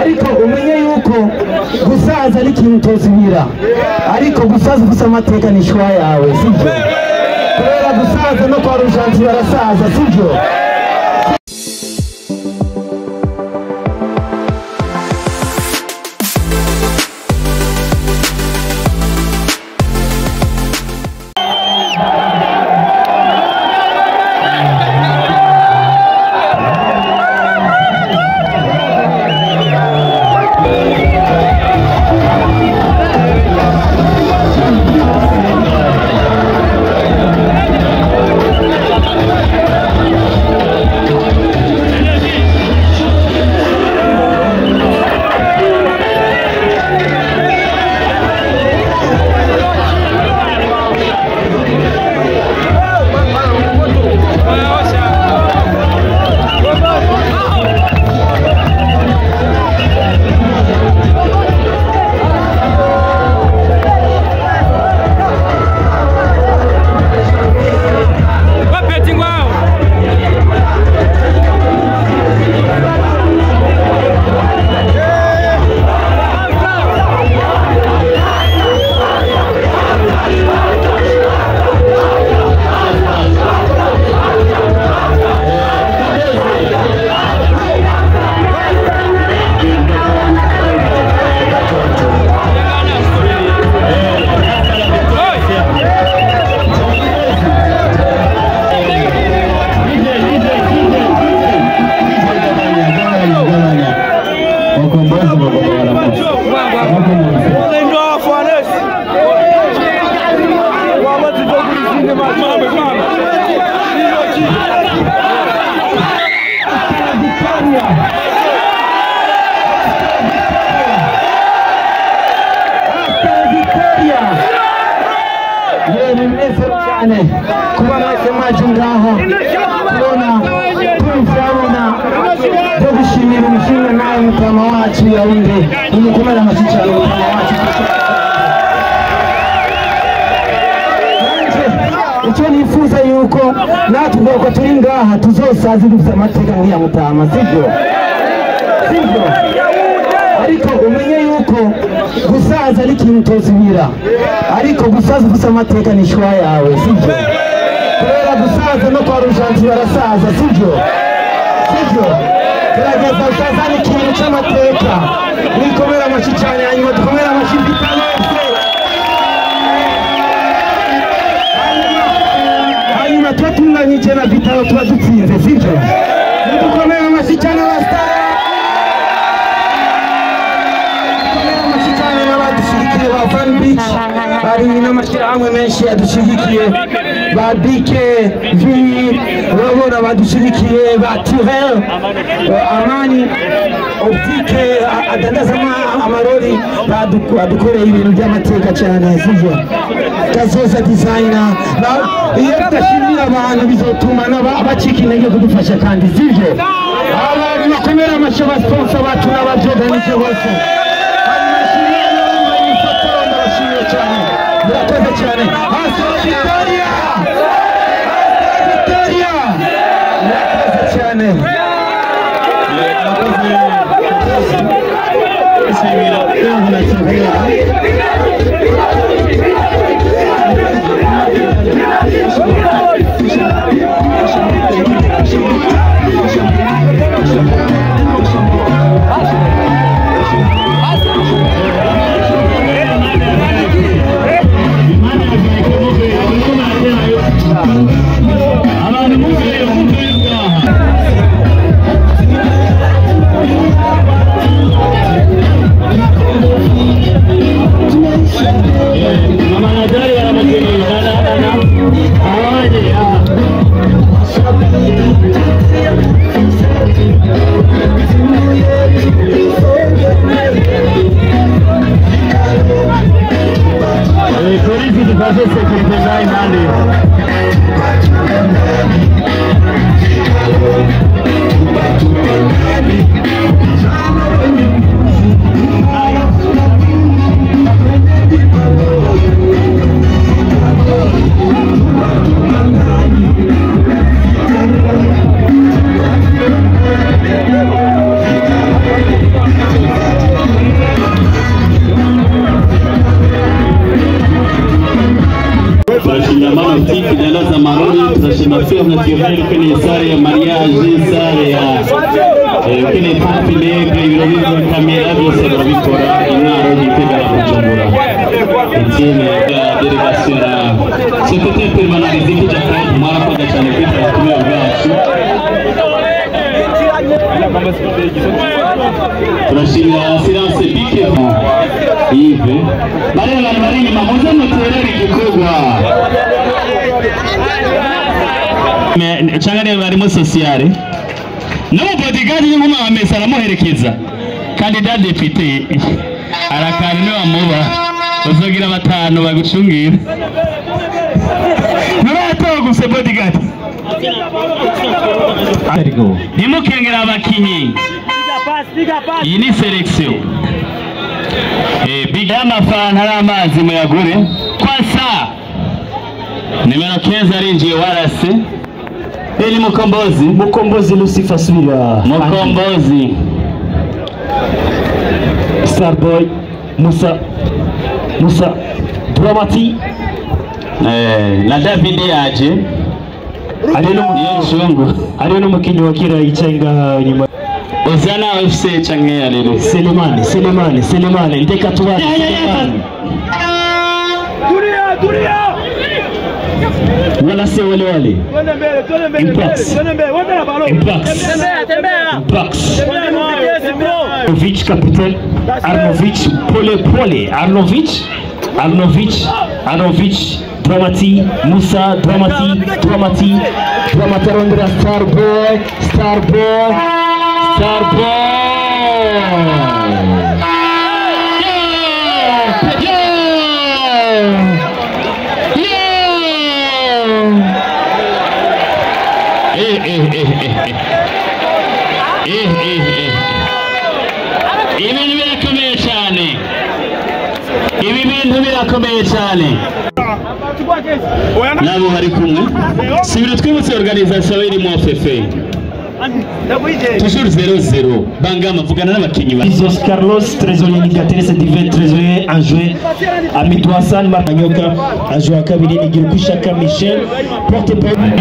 ariko umenye yuko gusaza ari ikintu utozibira, ariko gusaza ufite amateka ni ishwa yawe, sibyo? Kubera gusaza no kwa Rujanti barasaza, sibyo? Kuba mwese mwaje ngaha kubona turabona byo gushimira umushinga nawe mutama wacu Yaounde umukomera amashyikirano mutama wacu. Icyo nifuza yuko natwe uko turi ngaha tuzosaza dufite amateka nk'iya mutama, sibyo? Ariko umenye yuko gusaza ari ikintu utozibira, ariko gusaza ufite amateka ni ishwa yawe, sibyo? Kubera gusaza no kwa Rujanti barasaza, sibyo? Gerageza usaza ni ikintu cy'amateka, wikomera amashyi cyane, hanyuma dukomera amashyi Vital'o FC. Hanyuma tuba tunganyije na Vital'o tuba dutsinze, sibyo? Dukomera amashyi cyane abasitari. Ba Fan Beach bari n'amashyirahamwe menshi yadushigikiye, ba Bike vi urabona badushigikiye, ba Tirel Amani Optique adandaza amarori badukoreye ibintu by'amateka cyane, sibyo? Kazoza designer iyo tudashimira abantu bizotuma abacika intege kudufasha kandi, sibyo? Abantu bakomera amashyi abasponsa bacu n'ababyoganije bose. Murakoze cyane. Hasta Victoria! Murakoze cyane. Mano Tiki de Laza Maroni, tunashima pia naturel kwenye sare ya mariage, sare ya kwenye papi negre, ibirori kamera byose barabikora intaro gitega na Bujumbura. Etienne ya delegation ya secrétaire permanent des Japan mwarakoze cyane kwita kumwe bwacu. Turashimira silence bike Yves bari nyuma muze muterere igikorwa cyangwa barimo sociale no bodyguard y'ingoma amesa aramuherekeza candidat député arakana ne bamuba uzogira batanu bagucungira narato guse bodyguard nimukengera abakinyi iyi ni selection big amafana hari amazi muyagure kwasa nimero 15 arinjiye warase ni Mukombozi Lucifer Subira Mukombozi Starboy Musa Dramati na David yaje ari no mukinyi wa kira yicenga nyuma Ozana FC change alero Selemani ndeka tuba Duria wala se wale Impax Arnovic capitaine Arnovic Dramati Musa Dramati Rondra Starboy ibintu birakomeye cyane nabo bari kumwe sibiro twibutse organisation irimo FFA toujours 0-0 Bangama vugana n'abakinyi ba Isos Carlos trésorier Nigaterese Divin trésorier en joué Amitouassan Makanyoka en joué à kabiri Nigirukishaka Michel porte-parole